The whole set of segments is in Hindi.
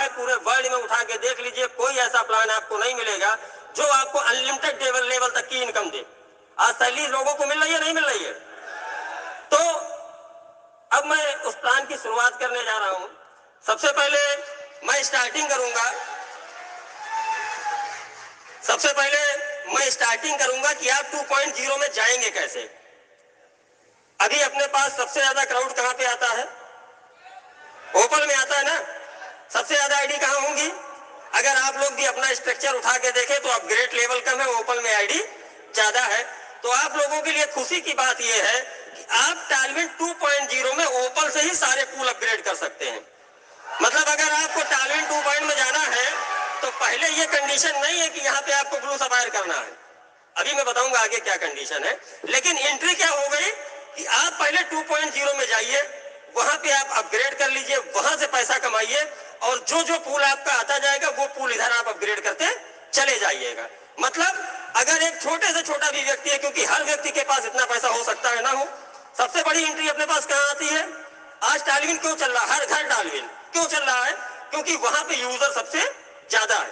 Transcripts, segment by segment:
है, पूरे वर्ल्ड में उठा के देख लीजिए, कोई ऐसा प्लान आपको नहीं मिलेगा जो आपको अनलिमिटेड लेवल तक की इनकम दे। आज सैलरी लोगों को मिल रही है, नहीं मिल रही है? तो अब मैं उस प्लान की शुरुआत करने जा रहा हूं। सबसे पहले मैं स्टार्टिंग करूंगा कि आप 2.0 में जाएंगे कैसे। अभी अपने पास सबसे ज्यादा क्राउड कहां पे आता है? ओपल में आता है ना। सबसे ज्यादा आईडी कहां होंगी? अगर आप लोग भी अपना स्ट्रक्चर उठा के देखें तो अपग्रेड लेवल कम है, ओपल में आईडी ज्यादा है। तो आप लोगों के लिए खुशी की बात यह है कि आप टालविन 2.0 में ओपल से ही सारे पूल अपग्रेड कर सकते हैं। मतलब अगर आपको टालविन 2.0 में जाना है तो पहले ये कंडीशन नहीं है कि यहाँ पे आपको ब्लू सफायर करना है। अभी मैं बताऊंगा आगे क्या कंडीशन है, लेकिन एंट्री क्या हो गई कि आप पहले 2.0 में जाइए, वहां पे आप अपग्रेड कर लीजिए, वहां से पैसा कमाइए और जो जो पूल आपका आता जाएगा वो पूल इधर आप अपग्रेड करते चले जाइएगा। मतलब अगर एक छोटे से छोटा भी व्यक्ति है, क्योंकि हर व्यक्ति के पास इतना पैसा हो सकता है ना हो, सबसे बड़ी एंट्री अपने पास कहां आती है? आज टालविन क्यों चल रहा है? हर घर टालविन क्यों चल रहा है? क्योंकि वहां पे यूजर सबसे ज्यादा है।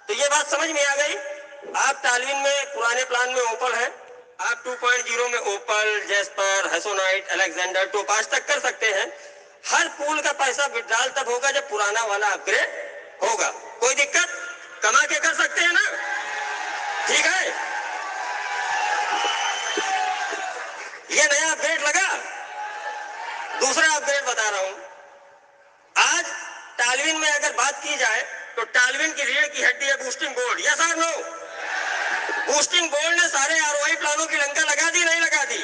तो ये बात समझ में आ गई। आप टालविन में पुराने प्लान में ओपल है, आप 2.0 में ओपल, जेस्पर, हेसोनाइट, अलेक्जेंडर, टोपाज तक कर सकते हैं। हर पूल का पैसा विड्रॉल तब होगा जब पुराना वाला अपग्रेड होगा। कोई दिक्कत? कमा के कर सकते हैं ना? ठीक है। ये नया अपग्रेड लगा। दूसरा अपग्रेड बता रहा हूं। आज टालविन में अगर बात की जाए तो टालविन की रीढ़ की हड्डी है बूस्टिंग बोर्ड। यस और नो? बूस्टिंग बोर्ड ने सारे आरओआई प्लानों की लंका लगा दी, नहीं लगा दी?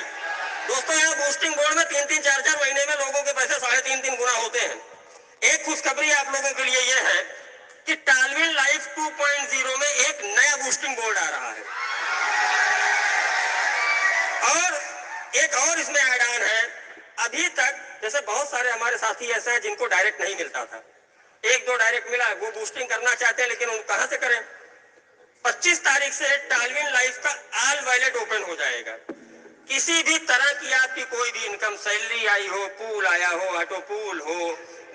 दोस्तों यहाँ बूस्टिंग बोर्ड में 3-3, 4-4 महीने में लोगों के पैसे 3.5 गुना होते हैं। एक खुशखबरी आप लोगों के लिए यह है कि टालविन लाइफ 2.0 में एक नया बूस्टिंग बोर्ड आ रहा है और एक और इसमें ऐड ऑन है। अभी तक जैसे बहुत सारे हमारे साथी ऐसे हैं जिनको डायरेक्ट नहीं मिलता था, 1-2 डायरेक्ट मिला, वो बूस्टिंग करना चाहते हैं, लेकिन उनको कहां से करें? 25 तारीख से टालविन लाइफ का ऑल वॉलेट ओपन हो जाएगा। किसी भी तरह की आपकी कोई भी इनकम, सैलरी आई हो, पूल आया हो, ऑटो पूल हो,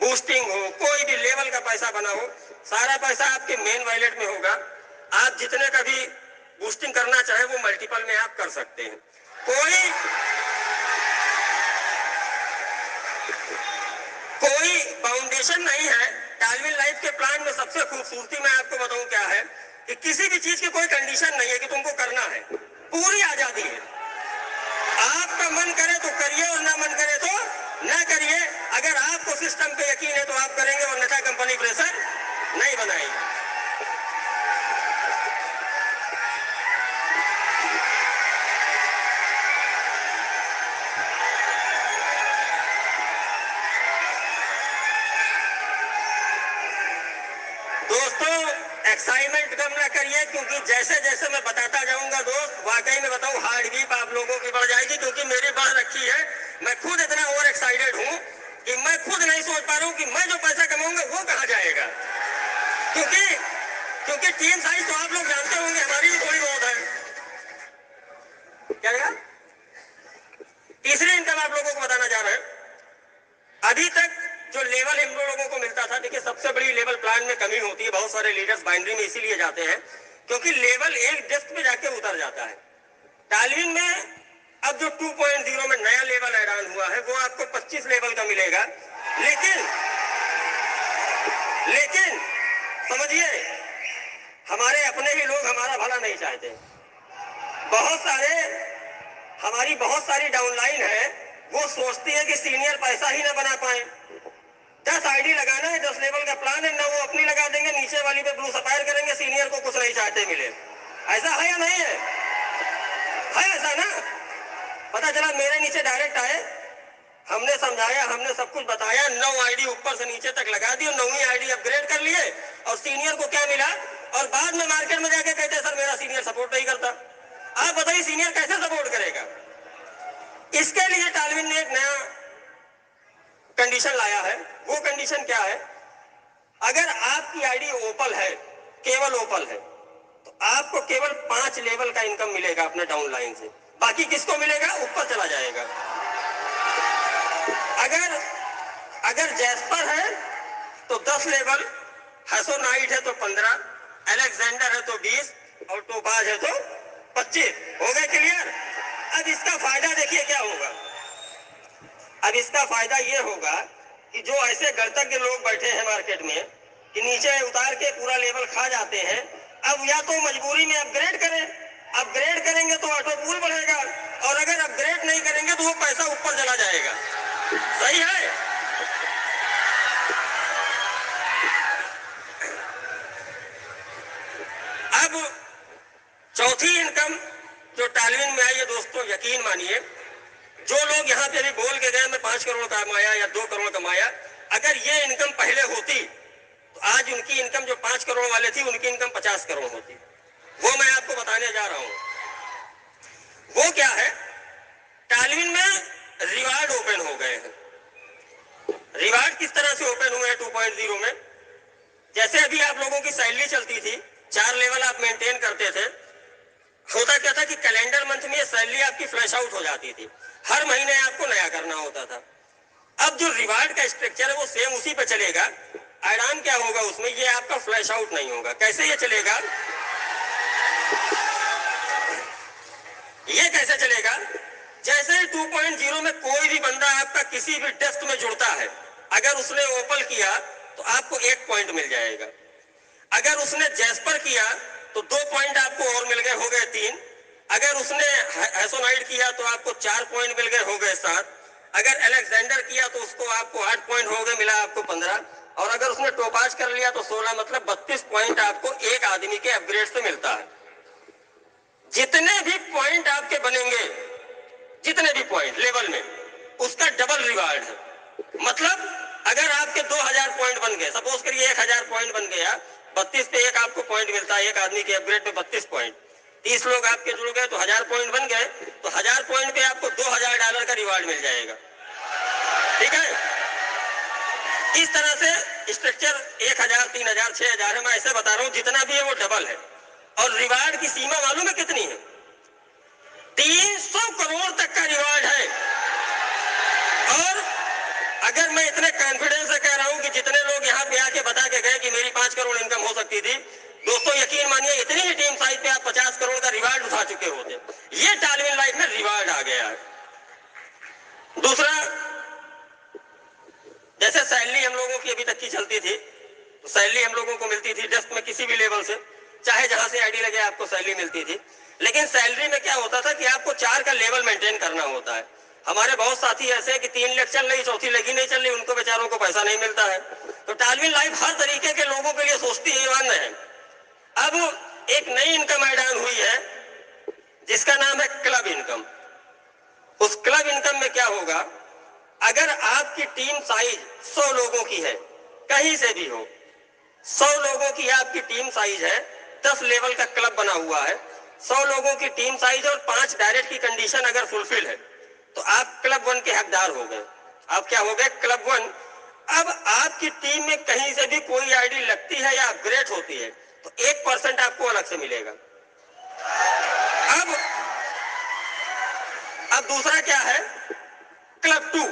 बूस्टिंग हो, कोई भी लेवल का पैसा बना हो, सारा पैसा आपके मेन वॉलेट में होगा। आप जितने का भी बूस्टिंग करना चाहे वो मल्टीपल में आप कर सकते हैं। कोई फाउंडेशन नहीं है। टालविन लाइफ के प्लान में सबसे खूबसूरती मैं आपको बताऊं क्या है कि किसी भी चीज की कोई कंडीशन नहीं है कि तुमको करना है, पूरी आजादी है। आपका मन करे तो करिए और ना मन करे तो ना करिए। अगर आपको सिस्टम पे यकीन है तो आप करेंगे, वरना कंपनी प्रेशर नहीं बनाएगी। दोस्तों एक्साइटमेंट कम ना करिए, क्योंकि जैसे जैसे मैं बताता जाऊंगा दोस्त, वाकई में बताऊं, हार्ट बीट आप लोगों की बढ़ जाएगी, क्योंकि मेरी बढ़ रखी है। मैं खुद इतना ओवर एक्साइटेड हूं कि मैं खुद नहीं सोच पा रहा हूं कि मैं जो पैसा कमाऊंगा वो कहां जाएगा। क्योंकि टीम साइज तो आप लोग जानते होंगे, हमारी भी थोड़ी बहुत है। क्या यार? तीसरी इनकम आप लोगों को बताना जा रहे हैं। अभी तक जो लेवल इन लोगों को मिलता था, देखिए सबसे बड़ी लेवल प्लान में कमी होती है। बहुत सारे लीडर्स बाइंड्री में इसीलिए जाते हैं क्योंकि लेवल एक डेस्क पे जाके उतर जाता है। टालविन में अब जो 2.0 में नया लेवल ऐड ऑन हुआ है वो आपको 25 लेवल का मिलेगा। लेकिन समझिए, हमारे अपने ही लोग हमारा भला नहीं चाहते। हमारी बहुत सारी डाउनलाइन है, वो सोचती है कि सीनियर पैसा ही ना बना पाए। 10 आईडी लगाना है, 10 लेवल का प्लान है ना, वो अपनी लगा देंगे, नीचे वाली पे ब्लू सफायर करेंगे, सीनियर को कुछ नहीं चाहते मिले। ऐसा है या नहीं है? ऐसा ना? पता चला मेरे नीचे डायरेक्ट आए, हमने समझाया, हमने सब कुछ बताया, 9 आईडी ऊपर से नीचे तक लगा दी, 9वीं आईडी अपग्रेड कर लिए और सीनियर को क्या मिला? और बाद में मार्केट में जाके कहते सर मेरा सीनियर सपोर्ट नहीं करता। आप बताइए सीनियर कैसे सपोर्ट करेगा? इसके लिए टालविन ने एक नया कंडीशन लाया है। वो कंडीशन क्या है? अगर आपकी आईडी ओपल है, केवल ओपल है, तो आपको केवल 5 लेवल का इनकम मिलेगा अपने डाउनलाइन से। बाकी किसको मिलेगा? ऊपर चला जाएगा। अगर जैस्पर है तो 10 लेवल, हैसोनाइट है तो 15, अलेक्जेंडर है तो 20 और टोपाज है तो 25। हो गए क्लियर? अब इसका फायदा देखिए क्या होगा। अब इसका फायदा ये होगा कि जो ऐसे गणतज्ञ लोग बैठे हैं मार्केट में कि नीचे उतार के पूरा लेवल खा जाते हैं, अब या तो मजबूरी में अपग्रेड करें, अपग्रेड करेंगे तो ऑटो पूल बढ़ेगा, और अगर अपग्रेड नहीं करेंगे तो वो पैसा ऊपर चला जाएगा। सही है? अब चौथी इनकम जो टालविन में आई है दोस्तों, यकीन मानिए, जो लोग यहाँ पे भी बोल के गए मैं 5 करोड़ कमाया या 2 करोड़ कमाया, अगर ये इनकम पहले होती तो आज उनकी इनकम जो 5 करोड़ वाले थी उनकी इनकम 50 करोड़ होती। वो मैं आपको बताने जा रहा हूं। वो क्या है, टालविन में रिवार्ड ओपन हो गए हैं। रिवार्ड किस तरह से ओपन हुए हैं 2.0 में? जैसे अभी आप लोगों की सैलरी चलती थी, 4 लेवल आप मेंटेन करते थे। होता क्या था कि कैलेंडर मंथ में सैलरी आपकी फ्लैश आउट हो जाती थी, हर महीने आपको नया करना होता था। अब जो रिवार्ड का स्ट्रक्चर है वो सेम उसी पे चलेगा। आराम क्या होगा उसमें, ये आपका फ्लैश आउट नहीं होगा। कैसे ये चलेगा? ये कैसे चलेगा? जैसे 2.0 में कोई भी बंदा आपका किसी भी डेस्क में जुड़ता है, अगर उसने ओपल किया तो आपको 1 पॉइंट मिल जाएगा। अगर उसने जैस्पर किया तो 2 पॉइंट आपको और मिल गए, हो गए 3। अगर उसने हैसोनाइट किया तो आपको 4 पॉइंट मिल गए, हो गए 7। अगर अलेक्जेंडर किया तो उसको आपको 8 पॉइंट हो गए, मिला आपको 15। और अगर उसने टोपाज कर लिया तो 16, मतलब 32 पॉइंट आपको एक आदमी के अपग्रेड से मिलता है। जितने भी पॉइंट आपके बनेंगे, जितने भी पॉइंट लेवल में, उसका डबल रिवार्ड है। मतलब अगर आपके 2000 पॉइंट बन गए, सपोज करिए 1000 पॉइंट बन गया, 32 पे एक आपको पॉइंट मिलता है, एक आदमी के अपग्रेड में 32 पॉइंट। 30 लोग आपके जुड़ गए तो 1000 पॉइंट बन गए, तो 1000 पॉइंट पे आपको $2000 का रिवार्ड मिल जाएगा। ठीक है? इस तरह से स्ट्रक्चर 1000, 3000, 6000 है, मैं ऐसे बता रहा हूं, जितना भी है वो डबल है। और रिवार्ड की सीमा मालूम है कितनी है? 300 करोड़ तक का रिवार्ड है। और अगर मैं इतने कॉन्फिडेंस से कह रहा हूं कि जितने लोग यहाँ पे आके बता के गए कि मेरी 5 करोड़ इनकम हो सकती थी, दोस्तों यकीन मानिए इतनी ही टीम साइज पे आप 50 करोड़ का रिवार्ड उठा चुके होते। ये टालविन लाइफ में रिवार्ड आ गया है। दूसरा, जैसे सैलरी हम लोगों की अभी तक की चलती थी, तो सैलरी हम लोगों को मिलती थी डेस्क में किसी भी लेवल से, चाहे जहां से आईडी लगे आपको सैलरी मिलती थी। लेकिन सैलरी में क्या होता था कि आपको 4 का लेवल मेंटेन करना होता है। हमारे बहुत साथी ऐसे कि 3 लेग चल रही, चौथी लेग ही नहीं चल रही, उनको बेचारों को पैसा नहीं मिलता है। तो टालविन लाइफ हर तरीके के लोगों के लिए सोचती है, ईमान है। अब एक नई इनकम ऐड ऑन हुई है जिसका नाम है क्लब इनकम। उस क्लब इनकम में क्या होगा, अगर आपकी टीम साइज 100 लोगों की है, कहीं से भी हो, 100 लोगों की आपकी टीम साइज है, 10 लेवल का क्लब बना हुआ है, 100 लोगों की टीम साइज और 5 डायरेक्ट की कंडीशन अगर फुलफिल है, तो आप क्लब 1 के हकदार हो गए। आप क्या हो गए? क्लब 1। अब आपकी टीम में कहीं से भी कोई आईडी लगती है या अपग्रेड होती है तो 1% आपको अलग से मिलेगा। अब दूसरा क्या है, क्लब 2।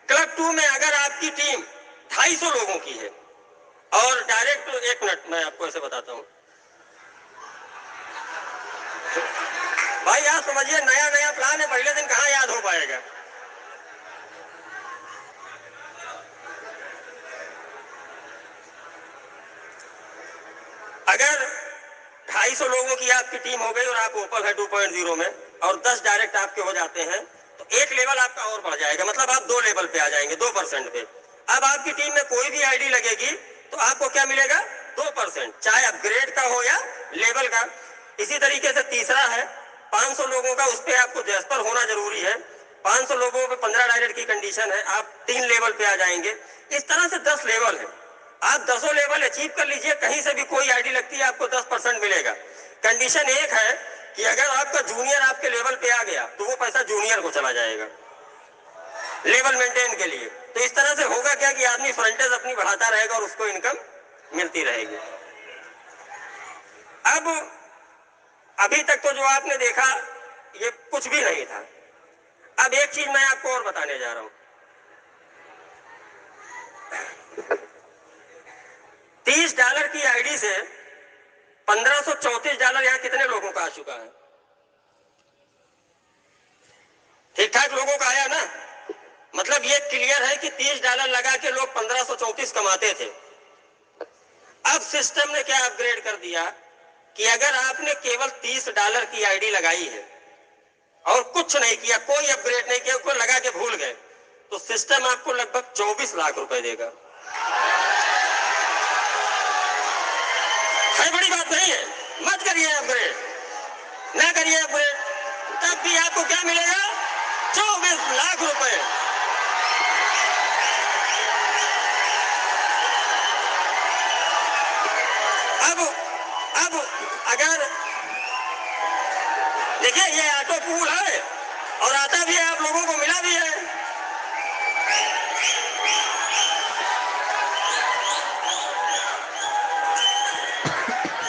क्लब 2 में अगर आपकी टीम 250 लोगों की है और डायरेक्ट, 1 मिनट मैं आपको ऐसे बताता हूं भाई, आप समझिए नया नया प्लान है, पहले दिन कहां याद हो पाएगा। अगर 250 लोगों की आपकी टीम हो गई और आप ओपन है 2.0 में और 10 डायरेक्ट आपके हो जाते हैं, तो एक लेवल आपका और बढ़ जाएगा, मतलब आप 2 लेवल पे आ जाएंगे, 2% पे। अब आपकी टीम में कोई भी आईडी लगेगी तो आपको क्या मिलेगा? 2%, चाहे अपग्रेड का हो या लेवल का। इसी तरीके से तीसरा है 500 लोगों का, उस पर आपको जैस्पर होना जरूरी है। 500 लोगों पे 15 डायरेक्ट की कंडीशन है, आप 3 लेवल पे आ जाएंगे। इस तरह से 10 लेवल है। आप 10 लेवल अचीव कर लीजिए, कहीं से भी कोई आईडी लगती है आपको 10% मिलेगा। कंडीशन एक है कि अगर आपका जूनियर आपके लेवल पे आ गया तो वो पैसा जूनियर को चला जाएगा लेवल मेंटेन के लिए। तो इस तरह से होगा क्या कि आदमी फ्रंटेज अपनी बढ़ाता रहेगा और उसको इनकम मिलती रहेगी। अब अभी तक तो जो आपने देखा ये कुछ भी नहीं था। अब एक चीज मैं आपको और बताने जा रहा हूं। आईडी से $1534 यहाँ कितने लोगों का आ चुका है? ठीक ठाक लोगों का आया ना? मतलब ये क्लियर है कि $30 लगा के लोग 1534 कमाते थे। अब सिस्टम ने क्या अपग्रेड कर दिया कि अगर आपने केवल $30 की आईडी लगाई है और कुछ नहीं किया, कोई अपग्रेड नहीं किया, कोई लगा के भूल गए, तो सिस्टम आपको लगभग 24 लाख रुपए देगा। है बड़ी बात नहीं है? मत करिए अपग्रेड, ना करिए अपग्रेड, तब भी आपको क्या मिलेगा? 24 लाख रुपए। अब अगर देखिए ये ऑटो पूल है और आता भी है, आप लोगों को मिला भी है।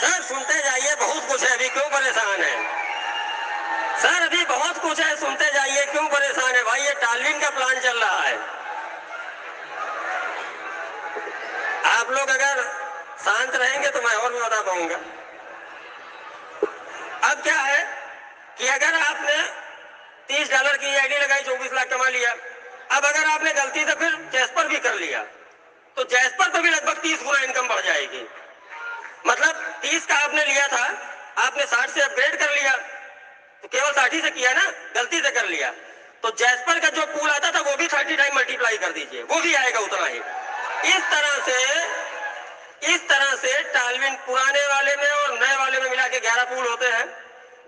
सर सुनते जाइए, बहुत कुछ है, अभी क्यों परेशान है? सर अभी बहुत कुछ है, सुनते जाइए, क्यों परेशान है भाई? ये टालविन का प्लान चल रहा है। आप लोग अगर शांत रहेंगे तो मैं और भी बता पाऊंगा। अब क्या है कि अगर आपने $30 की आईडी लगाई, 24 लाख कमा लिया। अब अगर आपने गलती से फिर जैस्पर भी कर लिया तो जैस्पर पे भी लगभग 30 गुना इनकम बढ़ जाएगी। मतलब 30 का आपने लिया था, आपने 60 से अपग्रेड कर लिया, तो केवल 60 से किया ना, गलती से कर लिया, तो जैस्पर का जो पूल आता था वो भी 30 टाइम मल्टीप्लाई कर दीजिए, वो भी आएगा उतना ही। इस तरह से टालविन पुराने वाले में और नए वाले में मिला के 11 पूल होते हैं।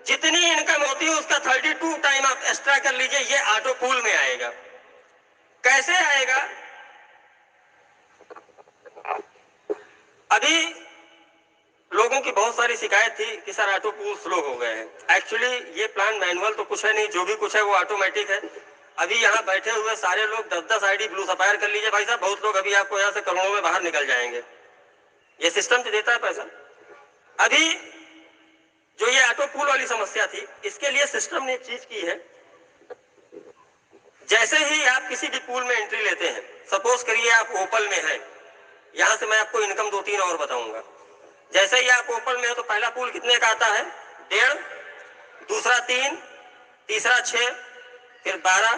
जितनी इनकम होती है उसका 32 टाइम आप एक्स्ट्रा कर लीजिए, ये ऑटो पूल में आएगा। कैसे आएगा? अभी लोगों की बहुत सारी शिकायत थी कि सर ऑटो पूल स्लो हो गए हैं। एक्चुअली ये प्लान मैनुअल तो कुछ है नहीं, जो भी कुछ है वो ऑटोमेटिक है। अभी यहाँ बैठे हुए सारे लोग 10-10 आईडी ब्लू सफायर कर लीजिए भाई साहब, बहुत लोग अभी आपको यहाँ से करोड़ों में बाहर निकल जाएंगे। ये सिस्टम तो देता है पैसा। अभी जो ये ऑटो पूल वाली समस्या थी, इसके लिए सिस्टम ने एक चीज की है। जैसे ही आप किसी भी पूल में एंट्री लेते हैं, सपोज करिए आप ओपल में हैं, यहां से मैं आपको इनकम 2-3 और बताऊंगा। जैसे ही आप ओपल में हो तो पहला पूल कितने का आता है? 1.5, दूसरा 3, तीसरा 6, फिर 12,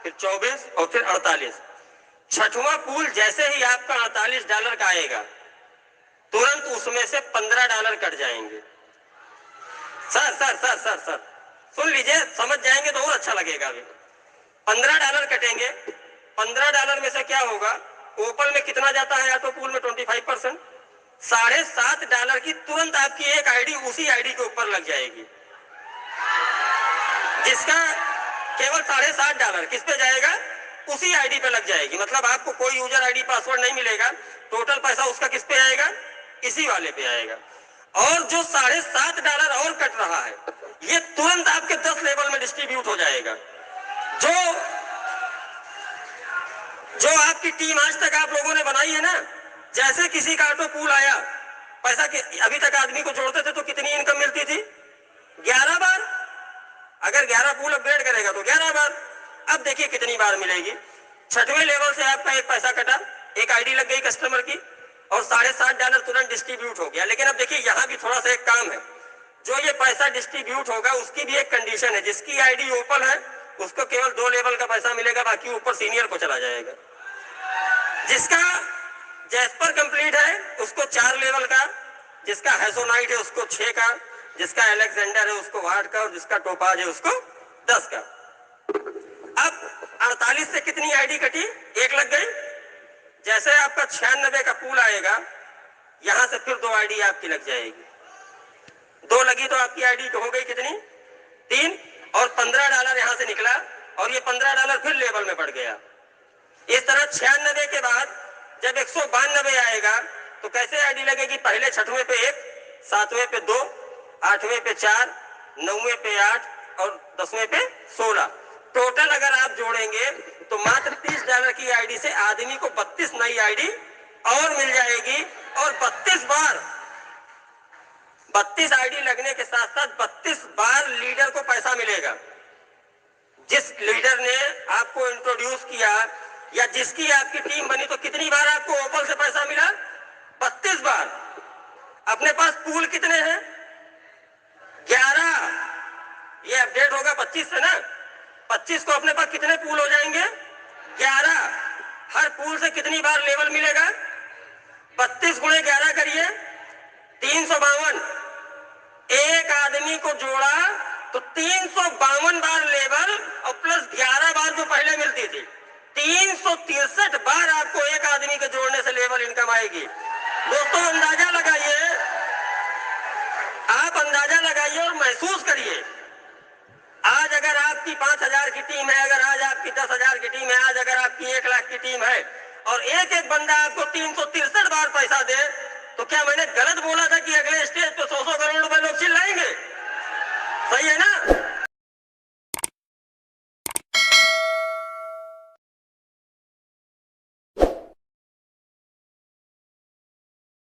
फिर 24 और फिर 48। छठवां पूल जैसे ही आपका $48 का आएगा, तुरंत उसमें से $15 कट जाएंगे। Sir sir sir sir sir सुन लीजिए, समझ जाएंगे तो और अच्छा लगेगा। अभी $15 कटेंगे। $15 में से क्या होगा? ओपल में कितना जाता है ऑटो पूल में? 25%। $7.5 की तुरंत आपकी एक आईडी उसी आईडी के ऊपर लग जाएगी, जिसका केवल $7.5 किस पे जाएगा? उसी आईडी पे लग जाएगी। मतलब आपको कोई यूजर आईडी पासवर्ड नहीं मिलेगा, टोटल पैसा उसका किस पे आएगा? इसी वाले पे आएगा। और जो $7.5 और कट रहा है, ये तुरंत आपके 10 लेवल में डिस्ट्रीब्यूट हो जाएगा। जो जो आपकी टीम आज तक आप लोगों ने बनाई है ना, जैसे किसी का ऑटो पूल आया, पैसा के अभी तक आदमी को जोड़ते थे तो कितनी इनकम मिलती थी? 11 बार। अगर 11 पूल अपग्रेड करेगा तो 11 बार। अब देखिए कितनी बार मिलेगी। 6वें लेवल से आपका एक पैसा कटा, एक आईडी लग गई कस्टमर की, और $7.5 तुरंत डिस्ट्रीब्यूट हो गया। लेकिन अब देखिए यहाँ भी थोड़ा सा एक काम है। जो ये पैसा डिस्ट्रीब्यूट होगा उसकी भी एक कंडीशन है। जिसकी आईडी ओपन है उसको केवल 2 लेवल का पैसा मिलेगा, बाकी ऊपर सीनियर को चला जाएगा। जिसका जैस्पर कंप्लीट है उसको 4 लेवल का, जिसका हैसोनाइट है उसको 6 का, जिसका अलेक्जेंडर है उसको 8 का, और जिसका टोपाज है उसको 10 का। अब 48 से कितनी आईडी कटी? 1 लग गई। जैसे आपका 96 का पूल आएगा, यहां से फिर 2 आईडी आपकी लग जाएगी। 2 लगी तो आपकी आईडी हो गई कितनी? 3। और $15 यहां से निकला, और ये $15 फिर लेवल में बढ़ गया। इस तरह 96 के बाद जब 192 आएगा तो कैसे आईडी लगेगी? पहले 6वें पे 1, 7वें पे 2, 8वें पे 4, 9वें पे 8 और 10वें पे 16। टोटल अगर आप जोड़ेंगे तो मात्र $30 की आईडी से आदमी को 32 नई आईडी और मिल जाएगी। और 32 आईडी लगने के साथ साथ 32 बार लीडर को पैसा मिलेगा। जिस लीडर ने आपको इंट्रोड्यूस किया या जिसकी आपकी टीम बनी, तो कितनी बार आपको ओपल से पैसा मिला? 32 बार। अपने पास पूल कितने हैं? 11। ये अपडेट होगा 25 से ना। 25 को अपने पास कितने पूल हो जाएंगे? 11। हर पूल से कितनी बार लेवल मिलेगा? 32 गुणे 11 करिए, 352। एक आदमी को जोड़ा तो 352 बार लेवल और प्लस 11 बार जो पहले मिलती थी, 363 बार आपको एक आदमी के जोड़ने से लेवल इनकम आएगी। दोस्तों अंदाजा लगाइए, आप अंदाजा लगाइए और महसूस करिए। आज अगर आपकी 5000 की टीम है, अगर आज आपकी 10,000 की टीम है, आज अगर आपकी 1 लाख की टीम है और एक एक बंदा आपको 363 बार पैसा दे, तो क्या मैंने गलत बोला था कि अगले स्टेज पे 100-100 करोड़ रुपए लोग चिल्लाएंगे? सही है ना?